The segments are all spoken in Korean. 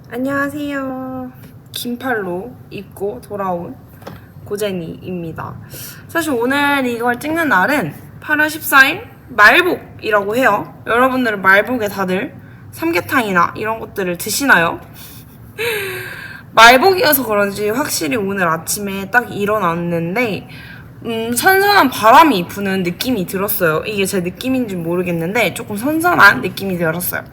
안녕하세요. 긴팔로 입고 돌아온 고제니입니다. 사실 오늘 이걸 찍는 날은 8월 14일 말복이라고 해요. 여러분들은 말복에 다들 삼계탕이나 이런 것들을 드시나요? 말복이어서 그런지 확실히 오늘 아침에 딱 일어났는데 선선한 바람이 부는 느낌이 들었어요. 이게 제 느낌인지 모르겠는데 조금 선선한 느낌이 들었어요.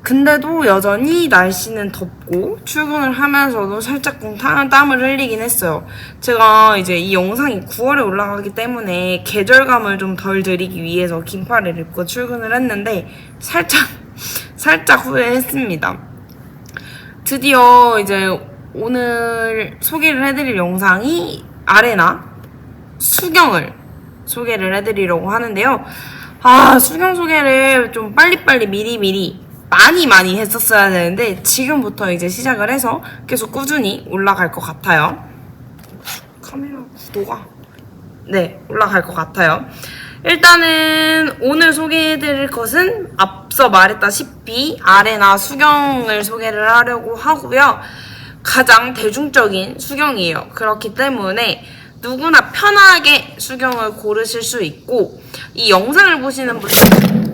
근데도 여전히 날씨는 덥고 출근을 하면서도 살짝 땀을 흘리긴 했어요. 제가 이제 이 영상이 9월에 올라가기 때문에 계절감을 좀 덜 들이기 위해서 긴팔을 입고 출근을 했는데 살짝 후회했습니다. 드디어 이제 오늘 소개를 해드릴 영상이 아레나 수경을 소개를 해드리려고 하는데요. 수경 소개를 좀 빨리빨리 미리 많이 했었어야 되는데 지금부터 이제 시작을 해서 계속 꾸준히 올라갈 것 같아요. 카메라 구도가 올라갈 것 같아요. 일단은 오늘 소개해드릴 것은 앞서 말했다시피 아레나 수경을 소개를 하려고 하고요. 가장 대중적인 수경이에요. 그렇기 때문에 누구나 편하게 수경을 고르실 수 있고 이 영상을 보시는 분들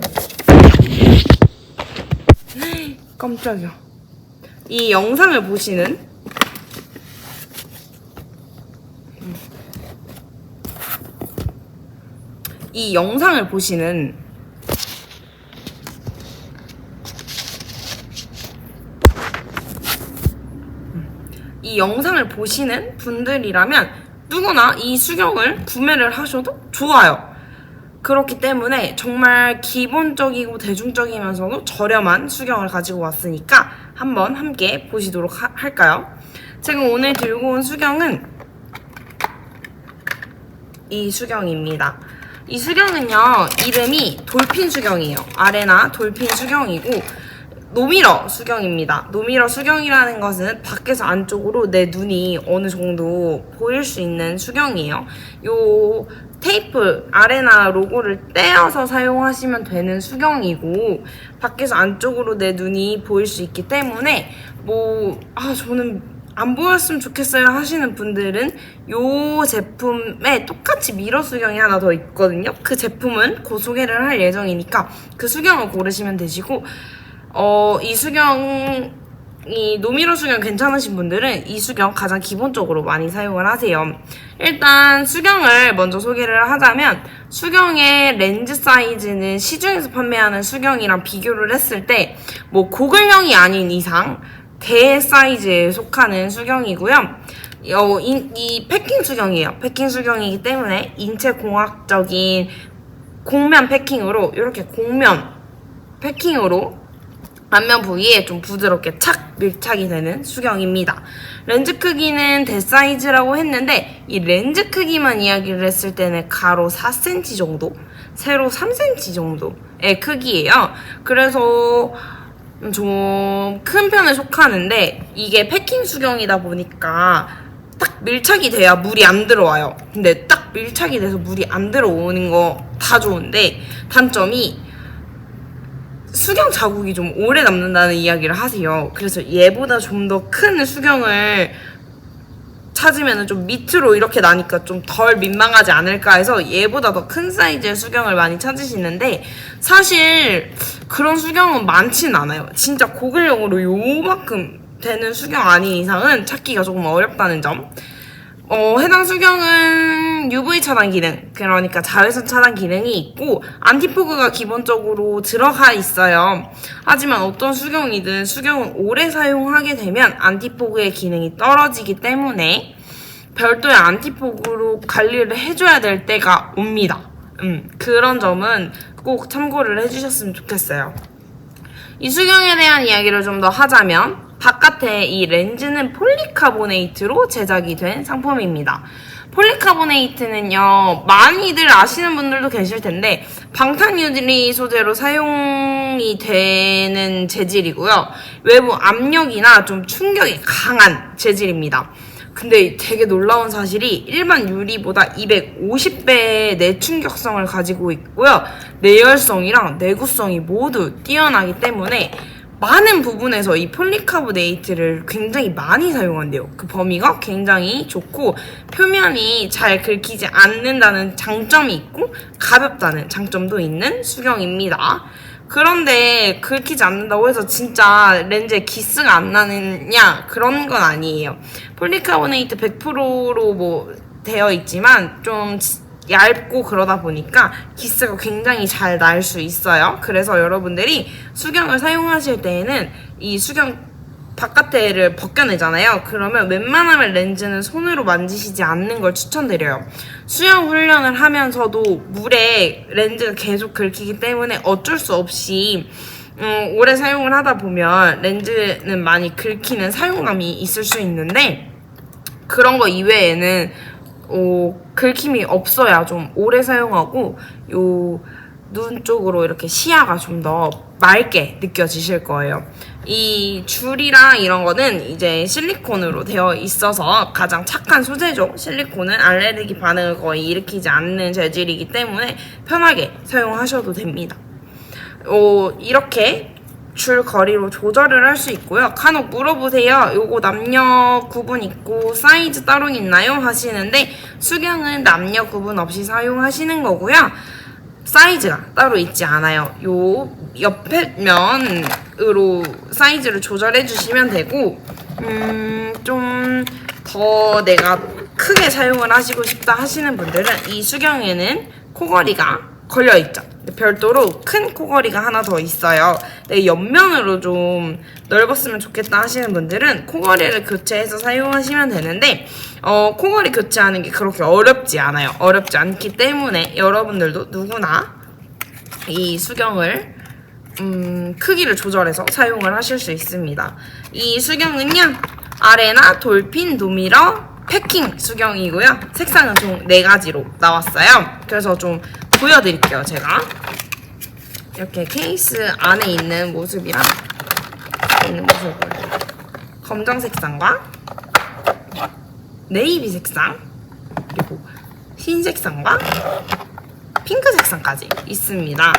깜짝이야. 이 영상을 보시는 이 영상을 보시는 분들이라면 누구나 이 수경을 구매를 하셔도 좋아요. 그렇기 때문에 정말 기본적이고 대중적이면서도 저렴한 수경을 가지고 왔으니까 한번 함께 보시도록 할까요? 제가 오늘 들고 온 수경은 이 수경입니다. 이 수경은요, 이름이 돌핀 수경이에요. 아레나 돌핀 수경이고 노미러 수경입니다. 노미러 수경이라는 것은 밖에서 안쪽으로 내 눈이 어느 정도 보일 수 있는 수경이에요. 요 테이프 아레나 로고를 떼어서 사용하시면 되는 수경이고 밖에서 안쪽으로 내 눈이 보일 수 있기 때문에 저는 안 보였으면 좋겠어요 하시는 분들은 요 제품에 똑같이 미러 수경이 하나 더 있거든요. 그 제품은 곧 소개를 할 예정이니까 그 수경을 고르시면 되시고 이 노미러 수경 괜찮으신 분들은 이 수경 가장 기본적으로 많이 사용을 하세요. 일단 수경을 먼저 소개를 하자면 수경의 렌즈 사이즈는 시중에서 판매하는 수경이랑 비교를 했을 때 고글형이 아닌 이상 대 사이즈에 속하는 수경이고요. 이 패킹 수경이에요. 패킹 수경이기 때문에 인체 공학적인 곡면 패킹으로 이렇게 곡면 패킹으로 앞면 부위에 좀 부드럽게 착 밀착이 되는 수경입니다. 렌즈 크기는 대사이즈라고 했는데 이 렌즈 크기만 이야기를 했을 때는 가로 4cm 정도, 세로 3cm 정도의 크기예요. 그래서 좀 큰 편에 속하는데 이게 패킹 수경이다 보니까 딱 밀착이 돼야 물이 안 들어와요. 근데 딱 밀착이 돼서 물이 안 들어오는 거 다 좋은데 단점이 수경 자국이 좀 오래 남는다는 이야기를 하세요. 그래서 얘보다 좀 더 큰 수경을 찾으면 좀 밑으로 이렇게 나니까 좀 덜 민망하지 않을까 해서 얘보다 더 큰 사이즈의 수경을 많이 찾으시는데 사실 그런 수경은 많진 않아요. 진짜 고글형으로 요만큼 되는 수경 아닌 이상은 찾기가 조금 어렵다는 점. 해당 수경은 UV 차단 기능, 그러니까 자외선 차단 기능이 있고 안티포그가 기본적으로 들어가 있어요. 하지만 어떤 수경이든 수경을 오래 사용하게 되면 안티포그의 기능이 떨어지기 때문에 별도의 안티포그로 관리를 해줘야 될 때가 옵니다. 그런 점은 꼭 참고를 해주셨으면 좋겠어요. 이 수경에 대한 이야기를 좀 더 하자면 바깥에 이 렌즈는 폴리카보네이트로 제작이 된 상품입니다. 폴리카보네이트는요, 많이들 아시는 분들도 계실 텐데 방탄유리 소재로 사용이 되는 재질이고요. 외부 압력이나 좀 충격이 강한 재질입니다. 근데 되게 놀라운 사실이 일반 유리보다 250배의 내충격성을 가지고 있고요. 내열성이랑 내구성이 모두 뛰어나기 때문에 많은 부분에서 이 폴리카보네이트를 굉장히 많이 사용한대요. 그 범위가 굉장히 좋고 표면이 잘 긁히지 않는다는 장점이 있고 가볍다는 장점도 있는 수경입니다. 그런데 긁히지 않는다고 해서 진짜 렌즈에 기스가 안 나느냐 그런 건 아니에요. 폴리카보네이트 100%로 뭐 되어 있지만 좀 얇고 그러다 보니까 기스가 굉장히 잘 날 수 있어요. 그래서 여러분들이 수경을 사용하실 때에는 이 수경 바깥에를 벗겨내잖아요. 그러면 웬만하면 렌즈는 손으로 만지시지 않는 걸 추천드려요. 수영 훈련을 하면서도 물에 렌즈가 계속 긁히기 때문에 어쩔 수 없이 오래 사용을 하다 보면 렌즈는 많이 긁히는 사용감이 있을 수 있는데 그런 거 이외에는 긁힘이 없어야 좀 오래 사용하고 눈 쪽으로 이렇게 시야가 좀 더 맑게 느껴지실 거예요. 이 줄이랑 이런 거는 이제 실리콘으로 되어 있어서 가장 착한 소재죠. 실리콘은 알레르기 반응을 거의 일으키지 않는 재질이기 때문에 편하게 사용하셔도 됩니다. 이렇게 줄 거리로 조절을 할 수 있고요. 간혹 물어보세요. 요거 남녀 구분 있고 사이즈 따로 있나요? 하시는데 수경은 남녀 구분 없이 사용하시는 거고요. 사이즈가 따로 있지 않아요. 요 옆에 면으로 사이즈를 조절해 주시면 되고 좀 더 내가 크게 사용을 하시고 싶다 하시는 분들은 이 수경에는 코걸이가 걸려있죠. 별도로 큰 코걸이가 하나 더 있어요. 네, 옆면으로 좀 넓었으면 좋겠다 하시는 분들은 코걸이를 교체해서 사용하시면 되는데 코걸이 교체하는 게 그렇게 어렵지 않아요. 어렵지 않기 때문에 여러분들도 누구나 이 수경을 크기를 조절해서 사용을 하실 수 있습니다. 이 수경은요 아레나, 돌핀, 노미러, 패킹 수경이고요. 색상은 총 4가지로 나왔어요. 그래서 좀 보여드릴게요. 제가 이렇게 케이스 안에 있는 모습이랑 있는 모습을 검정 색상과 네이비 색상 그리고 흰 색상과 핑크 색상까지 있습니다.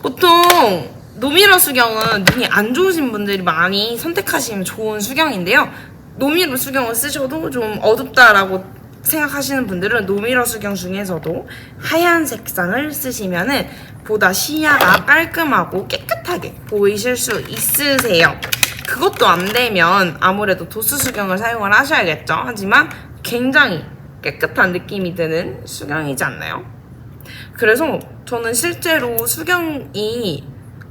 보통 노미러 수경은 눈이 안 좋으신 분들이 많이 선택하시면 좋은 수경인데요. 노미러 수경을 쓰셔도 좀 어둡다라고 생각하시는 분들은 노미러 수경 중에서도 하얀 색상을 쓰시면은 보다 시야가 깔끔하고 깨끗하게 보이실 수 있으세요. 그것도 안 되면 아무래도 도수 수경을 사용을 하셔야겠죠. 하지만 굉장히 깨끗한 느낌이 드는 수경이지 않나요? 그래서 저는 실제로 수경이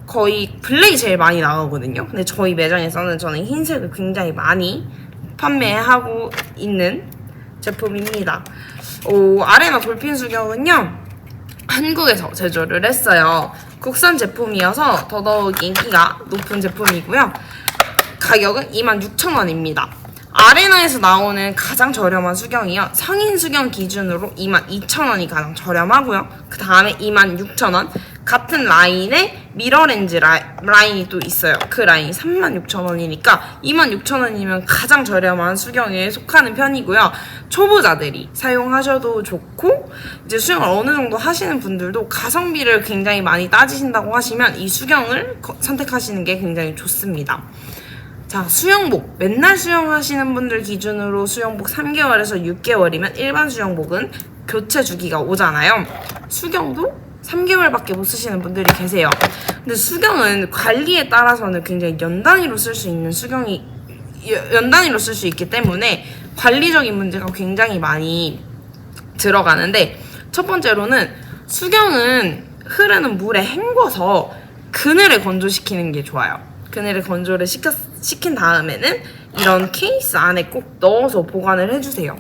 거의 블랙이 제일 많이 나오거든요. 근데 저희 매장에서는 저는 흰색을 굉장히 많이 판매하고 있는 제품입니다. 아레나 돌핀 수경은요 한국에서 제조를 했어요. 국산 제품이어서 더더욱 인기가 높은 제품이고요. 가격은 26,000원입니다. 아레나에서 나오는 가장 저렴한 수경이요. 성인 수경 기준으로 22,000원이 가장 저렴하고요. 그 다음에 26,000원. 같은 라인에 미러 렌즈 라인이 또 있어요. 그 라인이 36,000원이니까 26,000원이면 가장 저렴한 수경에 속하는 편이고요. 초보자들이 사용하셔도 좋고 이제 수영을 어느 정도 하시는 분들도 가성비를 굉장히 많이 따지신다고 하시면 이 수경을 선택하시는 게 굉장히 좋습니다. 자, 수영복. 맨날 수영하시는 분들 기준으로 수영복 3개월에서 6개월이면 일반 수영복은 교체 주기가 오잖아요. 수경도 3개월밖에 못 쓰시는 분들이 계세요. 근데 수경은 관리에 따라서는 굉장히 연 단위로 쓸 수 있는 연 단위로 쓸 수 있기 때문에 관리적인 문제가 굉장히 많이 들어가는데 첫 번째로는 수경은 흐르는 물에 헹궈서 그늘에 건조시키는 게 좋아요. 그늘에 건조를 시킨 다음에는 이런 케이스 안에 꼭 넣어서 보관을 해주세요.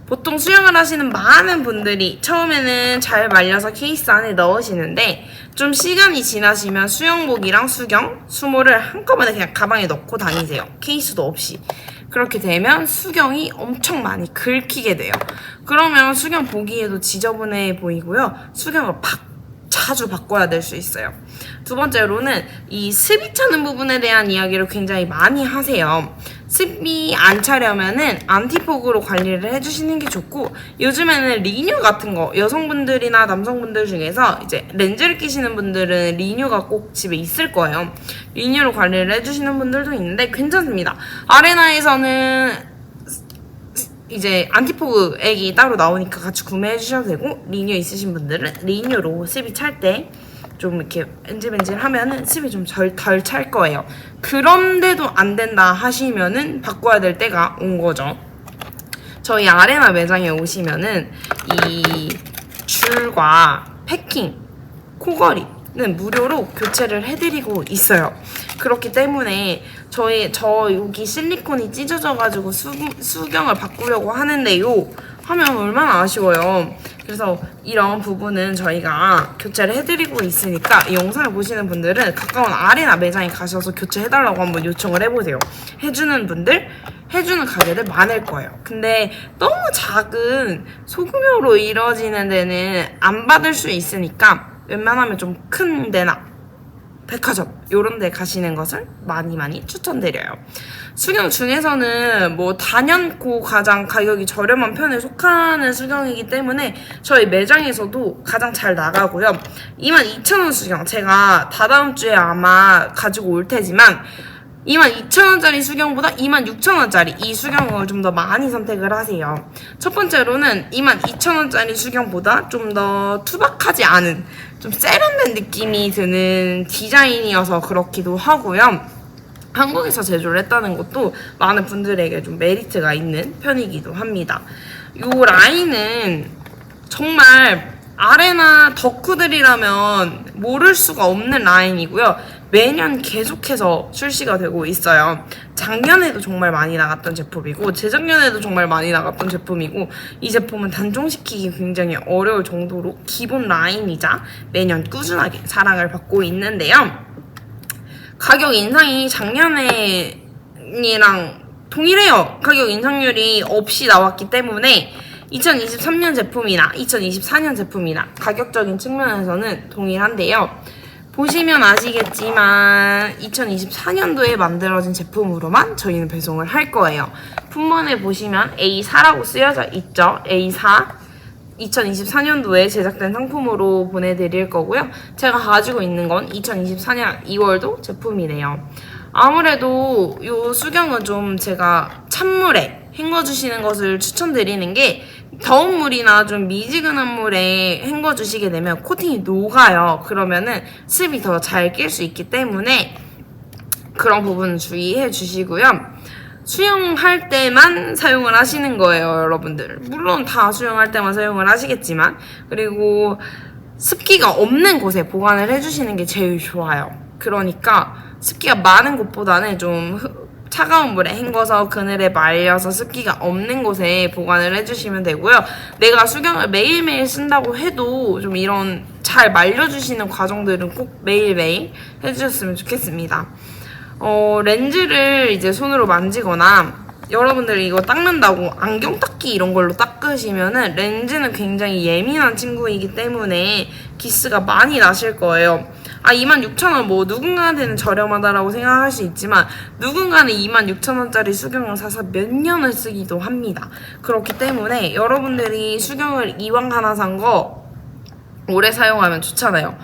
보통 수영을 하시는 많은 분들이 처음에는 잘 말려서 케이스 안에 넣으시는데 좀 시간이 지나시면 수영복이랑 수경, 수모를 한꺼번에 그냥 가방에 넣고 다니세요. 케이스도 없이. 그렇게 되면 수경이 엄청 많이 긁히게 돼요. 그러면 수경 보기에도 지저분해 보이고요. 수경을 자주 바꿔야 될 수 있어요. 두 번째로는 이 습이 차는 부분에 대한 이야기를 굉장히 많이 하세요. 습이 안 차려면은 안티폭으로 관리를 해주시는 게 좋고, 요즘에는 리뉴 같은 거 여성분들이나 남성분들 중에서 이제 렌즈를 끼시는 분들은 리뉴가 꼭 집에 있을 거예요. 리뉴로 관리를 해주시는 분들도 있는데 괜찮습니다. 아레나에서는 이제 안티포그 액이 따로 나오니까 같이 구매해 주셔도 되고, 리뉴 있으신 분들은 리뉴로 습이 찰 때 좀 이렇게 벤질벤질 하면은 습이 좀 덜 찰 거예요. 그런데도 안 된다 하시면은 바꿔야 될 때가 온 거죠. 저희 아레나 매장에 오시면은 이 줄과 패킹, 코걸이는 무료로 교체를 해드리고 있어요. 그렇기 때문에 저 여기 실리콘이 찢어져가지고 수경을 바꾸려고 하는데요 하면 얼마나 아쉬워요. 그래서 이런 부분은 저희가 교체를 해드리고 있으니까 이 영상을 보시는 분들은 가까운 아레나 매장에 가셔서 교체해달라고 한번 요청을 해보세요. 해주는 분들, 해주는 가게들 많을 거예요. 근데 너무 작은 소규모로 이루어지는 데는 안 받을 수 있으니까 웬만하면 좀 큰 데나 백화점 요런 데 가시는 것을 많이 추천드려요. 수경 중에서는 뭐 단연코 가장 가격이 저렴한 편에 속하는 수경이기 때문에 저희 매장에서도 가장 잘 나가고요. 22,000원 수경, 제가 다다음 주에 아마 가지고 올 테지만 22,000원짜리 수경보다 26,000원짜리 이 수경을 좀 더 많이 선택을 하세요. 첫 번째로는 22,000원짜리 수경보다 좀 더 투박하지 않은, 좀 세련된 느낌이 드는 디자인이어서 그렇기도 하고요. 한국에서 제조를 했다는 것도 많은 분들에게 좀 메리트가 있는 편이기도 합니다. 이 라인은 정말 아레나 덕후들이라면 모를 수가 없는 라인이고요. 매년 계속해서 출시가 되고 있어요. 작년에도 정말 많이 나갔던 제품이고 재작년에도 정말 많이 나갔던 제품이고, 이 제품은 단종시키기 굉장히 어려울 정도로 기본 라인이자 매년 꾸준하게 사랑을 받고 있는데요. 가격 인상이 작년에랑 동일해요. 가격 인상률이 없이 나왔기 때문에 2023년 제품이나 2024년 제품이나 가격적인 측면에서는 동일한데요. 보시면 아시겠지만 2024년도에 만들어진 제품으로만 저희는 배송을 할 거예요. 품번에 보시면 A4라고 쓰여져 있죠. A4 2024년도에 제작된 상품으로 보내드릴 거고요. 제가 가지고 있는 건 2024년 2월도 제품이네요. 아무래도 이 수경은 좀 제가 찬물에 헹궈주시는 것을 추천드리는 게, 더운 물이나 좀 미지근한 물에 헹궈주시게 되면 코팅이 녹아요. 그러면은 습이 더 잘 낄 수 있기 때문에 그런 부분 주의해 주시고요. 수영할 때만 사용을 하시는 거예요, 여러분들. 물론 다 수영할 때만 사용을 하시겠지만, 그리고 습기가 없는 곳에 보관을 해주시는 게 제일 좋아요. 그러니까 습기가 많은 곳보다는 좀 차가운 물에 헹궈서 그늘에 말려서 습기가 없는 곳에 보관을 해주시면 되고요. 내가 수경을 매일매일 쓴다고 해도 좀 이런 잘 말려주시는 과정들은 꼭 매일매일 해주셨으면 좋겠습니다. 렌즈를 이제 손으로 만지거나 여러분들이 이거 닦는다고 안경 닦기 이런 걸로 닦으시면은 렌즈는 굉장히 예민한 친구이기 때문에 기스가 많이 나실 거예요. 26,000원 뭐 누군가한테는 저렴하다라고 생각할 수 있지만 누군가는 26,000원짜리 수경을 사서 몇 년을 쓰기도 합니다. 그렇기 때문에 여러분들이 수경을 이왕 하나 산 거 오래 사용하면 좋잖아요.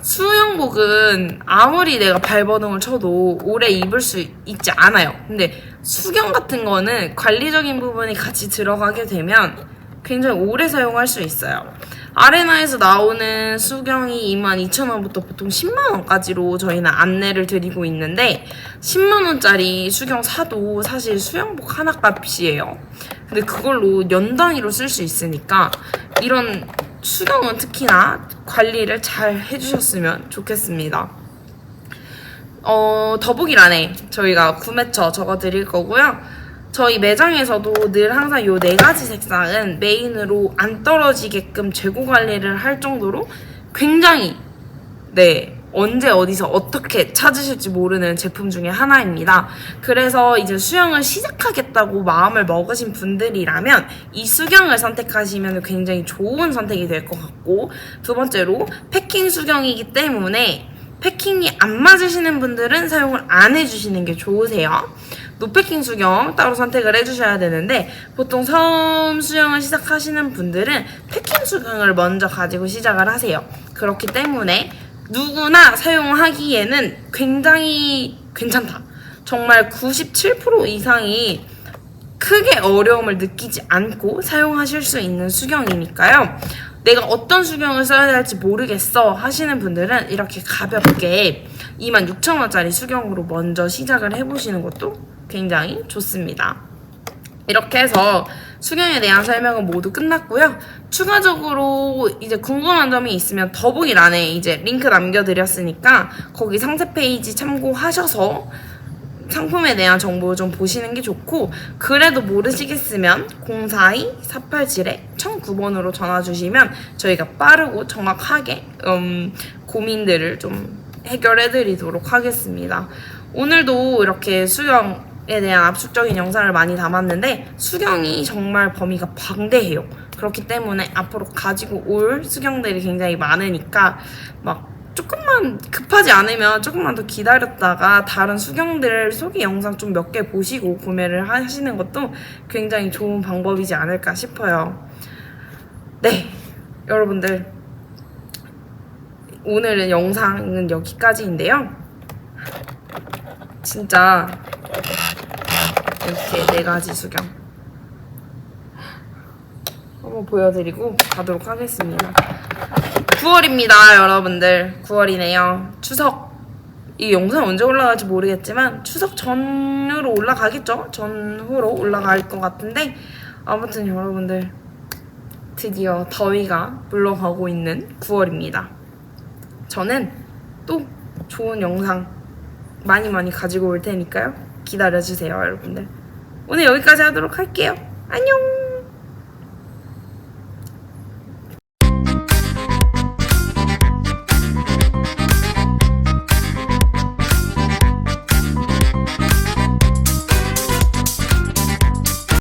수영복은 아무리 내가 발버둥을 쳐도 오래 입을 수 있지 않아요. 근데 수경 같은 거는 관리적인 부분이 같이 들어가게 되면 굉장히 오래 사용할 수 있어요. 아레나에서 나오는 수경이 22,000원부터 보통 10만원까지로 저희는 안내를 드리고 있는데 10만원짜리 수경 사도 사실 수영복 하나 값이에요. 근데 그걸로 연 단위로 쓸 수 있으니까 이런 수경은 특히나 관리를 잘 해주셨으면 좋겠습니다. 더보기란에 저희가 구매처 적어드릴 거고요. 저희 매장에서도 늘 항상 요 4가지 색상은 메인으로 안 떨어지게끔 재고 관리를 할 정도로 굉장히 언제 어디서 어떻게 찾으실지 모르는 제품 중에 하나입니다. 그래서 이제 수영을 시작하겠다고 마음을 먹으신 분들이라면 이 수경을 선택하시면 굉장히 좋은 선택이 될 것 같고, 두 번째로 패킹 수경이기 때문에 패킹이 안 맞으시는 분들은 사용을 안 해주시는 게 좋으세요. 노패킹 수경 따로 선택을 해주셔야 되는데 보통 처음 수영을 시작하시는 분들은 패킹 수경을 먼저 가지고 시작을 하세요. 그렇기 때문에 누구나 사용하기에는 굉장히 괜찮다. 정말 97% 이상이 크게 어려움을 느끼지 않고 사용하실 수 있는 수경이니까요. 내가 어떤 수경을 써야 할지 모르겠어 하시는 분들은 이렇게 가볍게 26,000원짜리 수경으로 먼저 시작을 해보시는 것도 굉장히 좋습니다. 이렇게 해서 수경에 대한 설명은 모두 끝났고요. 추가적으로 이제 궁금한 점이 있으면 더보기란에 이제 링크 남겨드렸으니까 거기 상세 페이지 참고하셔서 상품에 대한 정보 좀 보시는 게 좋고, 그래도 모르시겠으면 042-487-1009번으로 전화 주시면 저희가 빠르고 정확하게 고민들을 좀 해결해 드리도록 하겠습니다. 오늘도 이렇게 수경에 대한 압축적인 영상을 많이 담았는데 수경이 정말 범위가 방대해요. 그렇기 때문에 앞으로 가지고 올 수경들이 굉장히 많으니까 막 조금만 급하지 않으면 조금만 더 기다렸다가 다른 수경들 소개 영상 좀 몇 개 보시고 구매를 하시는 것도 굉장히 좋은 방법이지 않을까 싶어요. 네, 여러분들 오늘은 영상은 여기까지인데요. 진짜 이렇게 4가지 수경 한번 보여드리고 가도록 하겠습니다. 9월입니다, 여러분들. 9월이네요. 추석. 이 영상 언제 올라갈지 모르겠지만 추석 전으로 올라가겠죠? 전후로 올라갈 것 같은데 아무튼 여러분들 드디어 더위가 물러가고 있는 9월입니다. 저는 또 좋은 영상 많이 가지고 올 테니까요. 기다려주세요, 여러분들. 오늘 여기까지 하도록 할게요. 안녕!